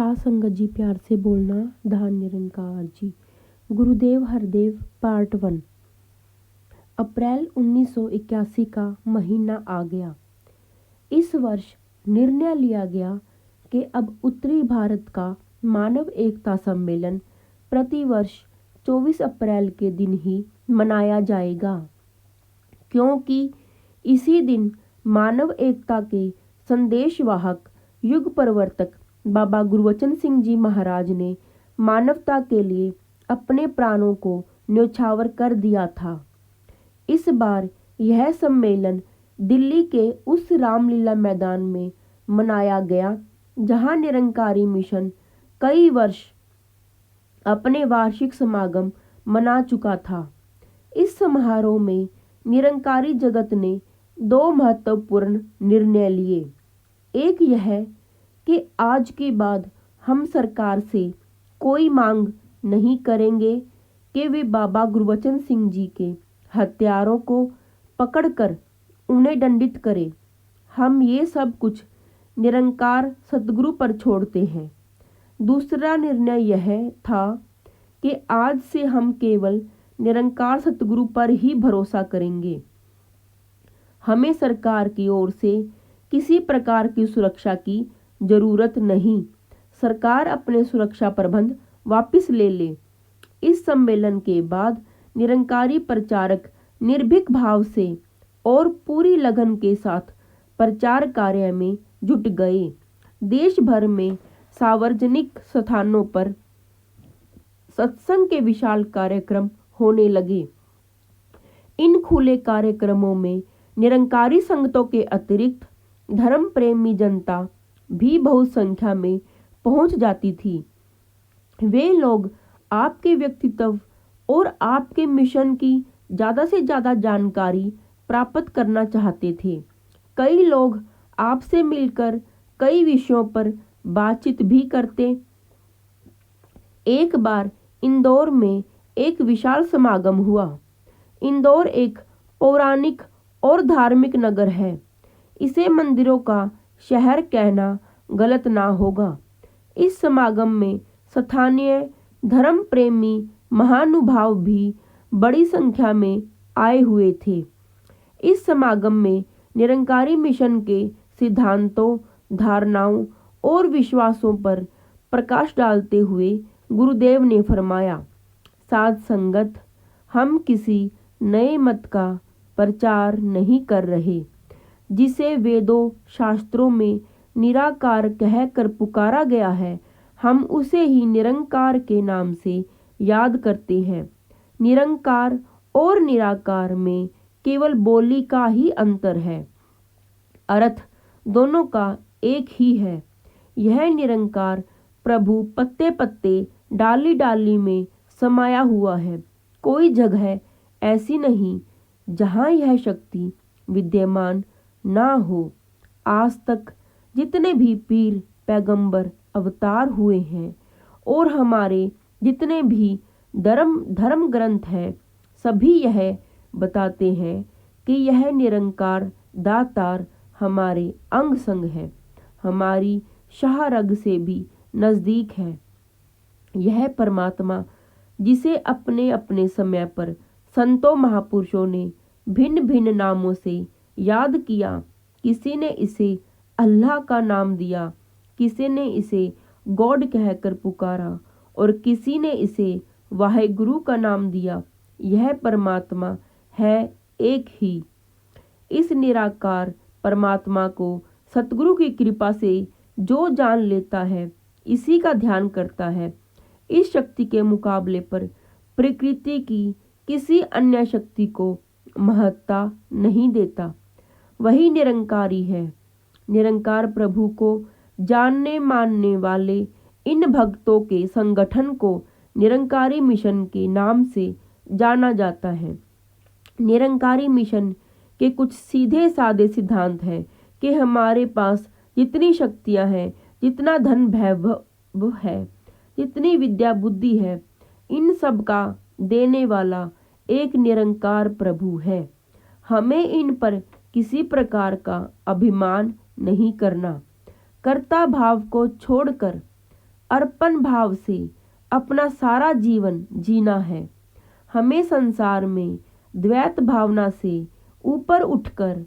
साथ संगत जी, प्यार से बोलना। धान निरंकार जी। गुरुदेव हरदेव पार्ट 1। अप्रैल 1981 का महीना आ गया। इस वर्ष निर्णय लिया गया कि अब उत्तरी भारत का मानव एकता सम्मेलन प्रतिवर्ष 24 अप्रैल के दिन ही मनाया जाएगा, क्योंकि इसी दिन मानव एकता के संदेशवाहक युग प्रवर्तक बाबा गुरबचन सिंह जी महाराज ने मानवता के लिए अपने प्राणों को न्यौछावर कर दिया था। इस बार यह सम्मेलन दिल्ली के उस रामलीला मैदान में मनाया गया जहां निरंकारी मिशन कई वर्ष अपने वार्षिक समागम मना चुका था। इस समारोह में निरंकारी जगत ने 2 महत्वपूर्ण निर्णय लिए। एक यह कि आज के बाद हम सरकार से कोई मांग नहीं करेंगे कि वे बाबा गुरबचन सिंह जी के हत्यारों को पकड़कर उन्हें दंडित करें। हम ये सब कुछ निरंकार सतगुरु पर छोड़ते हैं। दूसरा निर्णय यह था कि आज से हम केवल निरंकार सतगुरु पर ही भरोसा करेंगे। हमें सरकार की ओर से किसी प्रकार की सुरक्षा की जरूरत नहीं। सरकार अपने सुरक्षा प्रबंध वापस ले ले। इस सम्मेलन के बाद निरंकारी प्रचारक निर्भीक भाव से और पूरी लगन के साथ प्रचार कार्य में जुट गए। देश भर में सार्वजनिक स्थानों पर सत्संग के विशाल कार्यक्रम होने लगे। इन खुले कार्यक्रमों में निरंकारी संगतों के अतिरिक्त धर्म प्रेमी जनता भी बहुत संख्या में पहुंच जाती थी। वे लोग आपके व्यक्तित्व और आपके मिशन की ज़्यादा से ज़्यादा जानकारी प्राप्त करना चाहते थे। कई लोग आपसे मिलकर कई विषयों पर बातचीत भी करते। एक बार इंदौर में एक विशाल समागम हुआ। इंदौर एक पौराणिक और धार्मिक नगर है। इसे मंदिरों का शहर कहना गलत ना होगा। इस समागम में स्थानीय धर्म प्रेमी महानुभाव भी बड़ी संख्या में आए हुए थे। इस समागम में निरंकारी मिशन के सिद्धांतों, धारणाओं और विश्वासों पर प्रकाश डालते हुए गुरुदेव ने फरमाया, साध संगत, हम किसी नए मत का प्रचार नहीं कर रहे। जिसे वेदों शास्त्रों में निराकार कहकर पुकारा गया है, हम उसे ही निरंकार के नाम से याद करते हैं। निरंकार और निराकार में केवल बोली का ही अंतर है, अर्थ दोनों का एक ही है। यह निरंकार प्रभु पत्ते पत्ते, डाली डाली में समाया हुआ है। कोई जगह ऐसी नहीं जहाँ यह शक्ति विद्यमान ना हो। आज तक जितने भी पीर पैगंबर अवतार हुए हैं और हमारे जितने भी धर्म ग्रंथ हैं, सभी यह बताते हैं कि यह निरंकार दातार हमारे अंग संग है, हमारी शाह रग से भी नज़दीक है। यह परमात्मा जिसे अपने अपने समय पर संतों महापुरुषों ने भिन्न भिन्न नामों से याद किया। किसी ने इसे अल्लाह का नाम दिया, किसी ने इसे गॉड कहकर पुकारा और किसी ने इसे वाहेगुरु का नाम दिया। यह परमात्मा है एक ही। इस निराकार परमात्मा को सतगुरु की कृपा से जो जान लेता है, इसी का ध्यान करता है। इस शक्ति के मुकाबले पर प्रकृति की किसी अन्य शक्ति को महत्ता नहीं देता। वही निरंकारी है। निरंकार प्रभु को जानने मानने वाले इन भक्तों के संगठन को निरंकारी मिशन के नाम से जाना जाता है। निरंकारी मिशन के कुछ सीधे साधे सिद्धांत हैं कि हमारे पास जितनी शक्तियां हैं, जितना धन वैभव है, जितनी विद्या बुद्धि है, इन सब का देने वाला एक निरंकार प्रभु है। हमें इन पर किसी प्रकार का अभिमान नहीं करना। कर्ता भाव को छोड़कर अर्पण भाव से अपना सारा जीवन जीना है। हमें संसार में द्वैत भावना से ऊपर उठकर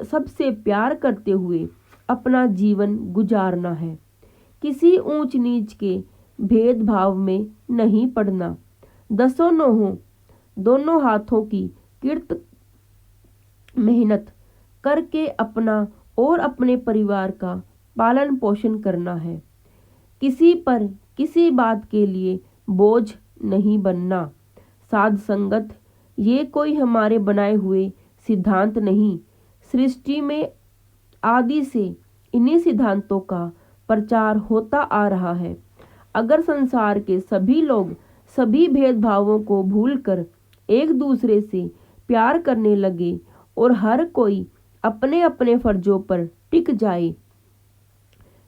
सबसे प्यार करते हुए अपना जीवन गुजारना है। किसी ऊंच नीच के भेदभाव में नहीं पड़ना। दसों नोहों दोनों हाथों की किर्त मेहनत करके अपना और अपने परिवार का पालन पोषण करना है। किसी पर किसी बात के लिए बोझ नहीं बनना। साध संगत ये कोई हमारे बनाए हुए सिद्धांत नहीं। सृष्टि में आदि से इन्हीं सिद्धांतों का प्रचार होता आ रहा है। अगर संसार के सभी लोग सभी भेदभावों को भूलकर एक दूसरे से प्यार करने लगे और हर कोई अपने अपने फर्जों पर टिक जाए,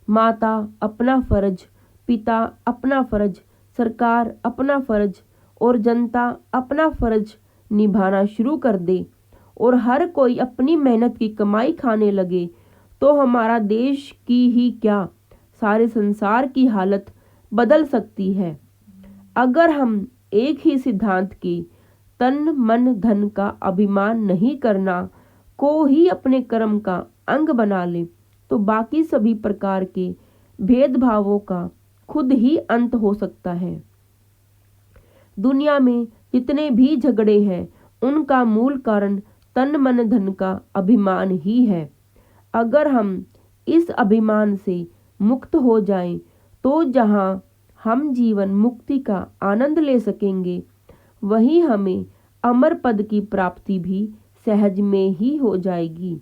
माता अपना फर्ज, पिता अपना फर्ज, सरकार अपना फर्ज और जनता अपना फर्ज निभाना शुरू कर दे और हर कोई अपनी मेहनत की कमाई खाने लगे, तो हमारा देश की ही क्या सारे संसार की हालत बदल सकती है। अगर हम एक ही सिद्धांत की तन मन धन का अभिमान नहीं करना को ही अपने कर्म का अंग बना ले, तो बाकी सभी प्रकार के भेदभावों का खुद ही अंत हो सकता है। दुनिया में जितने भी झगड़े हैं उनका मूल कारण तन मन धन का अभिमान ही है। अगर हम इस अभिमान से मुक्त हो जाएं, तो जहां हम जीवन मुक्ति का आनंद ले सकेंगे, वहीं हमें अमर पद की प्राप्ति भी सहज में ही हो जाएगी।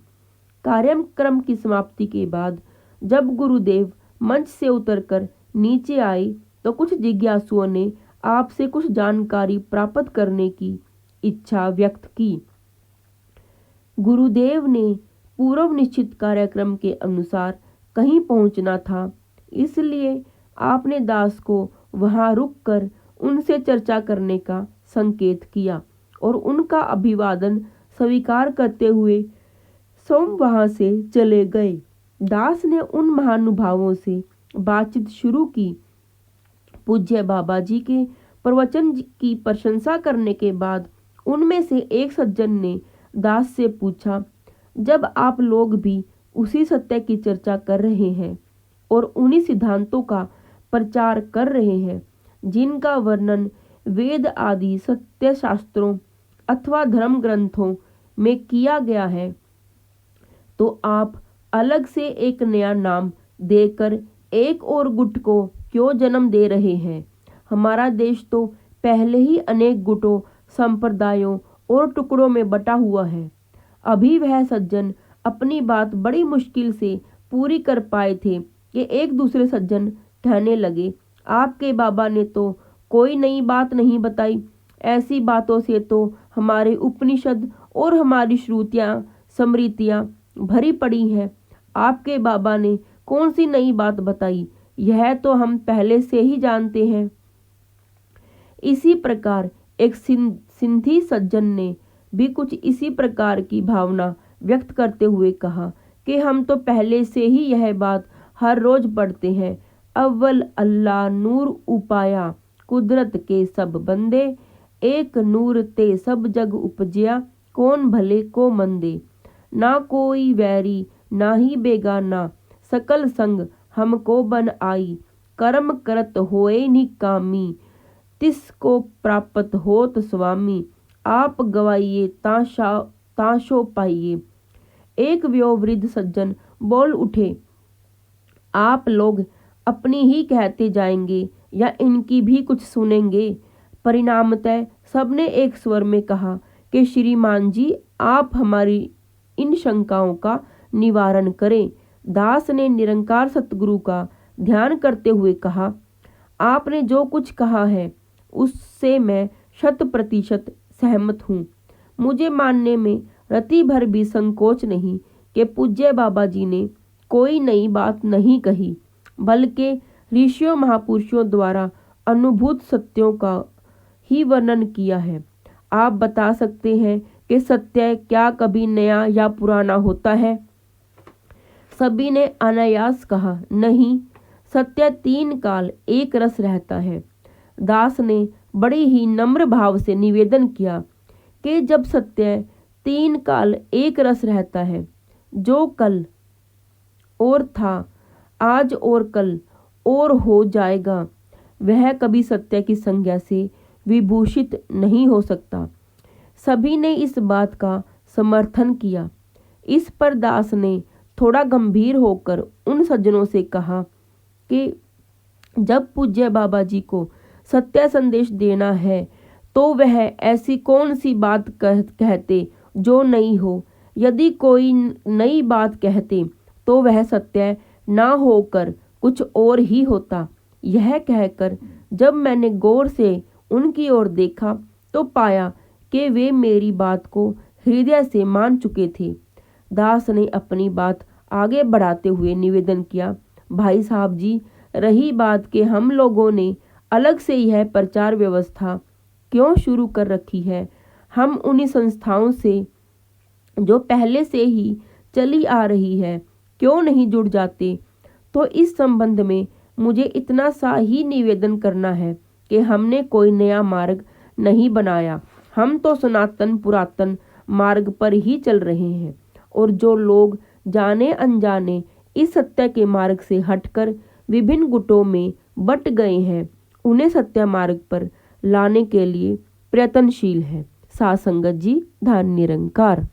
कार्यक्रम की समाप्ति के बाद जब गुरुदेव मंच से उतरकर नीचे आए, तो कुछ जिज्ञासुओं ने आपसे कुछ जानकारी प्राप्त करने की इच्छा व्यक्त की। गुरुदेव ने पूर्व निश्चित कार्यक्रम के अनुसार कहीं पहुंचना था, इसलिए आपने दास को वहां रुककर उनसे चर्चा करने का संकेत किया और उनका अभिवादन स्वीकार करते हुए स्वयं वहां से चले गए। दास ने उन महानुभावों से बातचीत शुरू की। पूज्य बाबा जी के प्रवचन की प्रशंसा करने के बाद उनमें से एक सज्जन ने दास से पूछा, जब आप लोग भी उसी सत्य की चर्चा कर रहे हैं और उन्हीं सिद्धांतों का प्रचार कर रहे हैं जिनका वर्णन वेद आदि सत्य शास्त्रों अथवा धर्म ग्रंथों में किया गया है, तो आप अलग से एक नया नाम देकर एक और गुट को क्यों जन्म दे रहे हैं? हमारा देश तो पहले ही अनेक गुटों, संप्रदायों और टुकड़ों में बटा हुआ है। अभी वह सज्जन अपनी बात बड़ी मुश्किल से पूरी कर पाए थे कि एक दूसरे सज्जन कहने लगे, आपके बाबा ने तो कोई नई बात नहीं बताई। ऐसी बातों से तो हमारे उपनिषद और हमारी श्रुतियाँ स्मृतियाँ भरी पड़ी हैं। आपके बाबा ने कौन सी नई बात बताई, यह तो हम पहले से ही जानते हैं। इसी प्रकार एक सिंधी सज्जन ने भी कुछ इसी प्रकार की भावना व्यक्त करते हुए कहा कि हम तो पहले से ही यह बात हर रोज पढ़ते हैं। अव्वल अल्लाह नूर उपाया, कुदरत के सब बंदे, एक नूर ते सब जग उपजया, कौन भले को मंदे। ना कोई वैरी ना ही बेगाना, सकल संग हमको बन आई, कर्म करत होए निकामी, तिसको प्राप्त होत स्वामी, आप गवाइए ताशो पाइए। एक वयोवृद्ध सज्जन बोल उठे, आप लोग अपनी ही कहते जाएंगे या इनकी भी कुछ सुनेंगे? परिणामतः सबने एक स्वर में कहा कि श्रीमान जी, आप हमारी इन शंकाओं का निवारण करें। दास ने निरंकार सतगुरु का ध्यान करते हुए कहा, आपने जो कुछ कहा है उससे मैं 100% सहमत हूँ। मुझे मानने में रति भर भी संकोच नहीं कि पूज्य बाबा जी ने कोई नई बात नहीं कही, बल्कि ऋषियों महापुरुषों द्वारा अनुभूत सत्यों का ही वर्णन किया है। आप बता सकते हैं कि सत्य क्या कभी नया या पुराना होता है? सभी ने अनायास कहा, नहीं, सत्य 3 काल एक रस रहता है। दास ने बड़े ही नम्र भाव से निवेदन किया कि जब सत्य 3 काल एक रस रहता है, जो कल और था, आज और कल और हो जाएगा, वह कभी सत्य की संज्ञा से विभूषित नहीं हो सकता। सभी ने इस बात का समर्थन किया। इस पर दास ने थोड़ा गंभीर होकर उन सज्जनों से कहा कि जब पूज्य बाबा जी को सत्य संदेश देना है तो वह ऐसी कौन सी बात कहते जो नई हो। यदि कोई नई बात कहते तो वह सत्य ना होकर कुछ और ही होता। यह कहकर जब मैंने गौर से उनकी ओर देखा तो पाया कि वे मेरी बात को हृदय से मान चुके थे। दास ने अपनी बात आगे बढ़ाते हुए निवेदन किया, भाई साहब जी, रही बात कि हम लोगों ने अलग से यह प्रचार व्यवस्था क्यों शुरू कर रखी है, हम उन्हीं संस्थाओं से जो पहले से ही चली आ रही है क्यों नहीं जुड़ जाते। तो इस संबंध में मुझे इतना सा ही निवेदन करना है कि हमने कोई नया मार्ग नहीं बनाया, हम तो सनातन पुरातन मार्ग पर ही चल रहे हैं। और जो लोग जाने अनजाने इस सत्य के मार्ग से हटकर विभिन्न गुटों में बट गए हैं, उन्हें सत्य मार्ग पर लाने के लिए प्रयत्नशील है। साथ संगत जी, धन निरंकार।